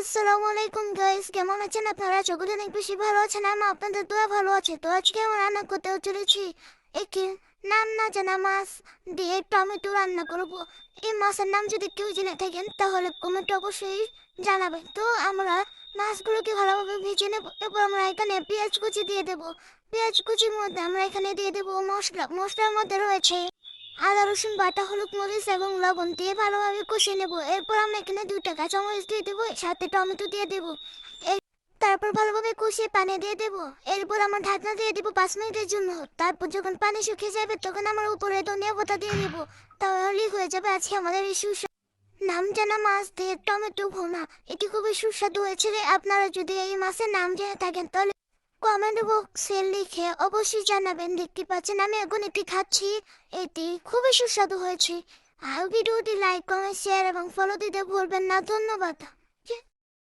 আসসালামু আলাইকুম গাইস, কেমন আছেন আপনারা? সকলে অনেক বেশি ভালো আছেন। আমি আপনাদের দোয়া ভালো আছে। তো আজকে আমরা রান্না করতে চলেছি একটি নাম না জানা মাছ দিয়ে টমেটো রান্না করব। এই মাছের নাম যদি কেউ জেনে থাকেন তাহলে কমেন্ট অবশ্যই জানাবেন। তো আমরা মাছগুলোকে ভালোভাবে ভেজে নেব। এরপর আমরা এখানে পেঁয়াজ কুচি দিয়ে দেব। পেঁয়াজ কুচির মধ্যে আমরা এখানে দিয়ে দেব মশলার মধ্যে রয়েছে আদা রসুন বাটা, হলুদ মরিচ এবং লবণ দিয়ে ভালোভাবে কষিয়ে নেব। এরপর আমরা এখানে 2টা কাঁচামরিচ দিয়ে দেবো, সাথে টমেটো দিয়ে দেবো। তারপর ভালোভাবে কষিয়ে পানি দিয়ে দেবো। এরপর আমরা ঢাকনা দিয়ে দেবো 5 মিনিটের জন্য। তারপর যখন পানি শুকিয়ে যাবে তখন আমরা উপরে ধনিয়া পাতা দিয়ে দেবো। তাহলেই হয়ে যাবে আজকে আমাদের এই সুস্বাদু নাম জানা মাছ দিয়ে টমেটো ভুনা। এটি খুবই সুস্বাদু হয়েছে। আপনারা যদি এই মাছের নাম জেনে থাকেন তাহলে কমেন্ট বক্সে লিখে অবশ্যই জানাবেন। দেখতে পাচ্ছেন আমি এখন এটি খাচ্ছি। এটি খুবই সুস্বাদু হয়েছে। আর ভিডিওটি লাইক কমেন্ট শেয়ার এবং ফলো দিতে ভুলবেন না। ধন্যবাদ।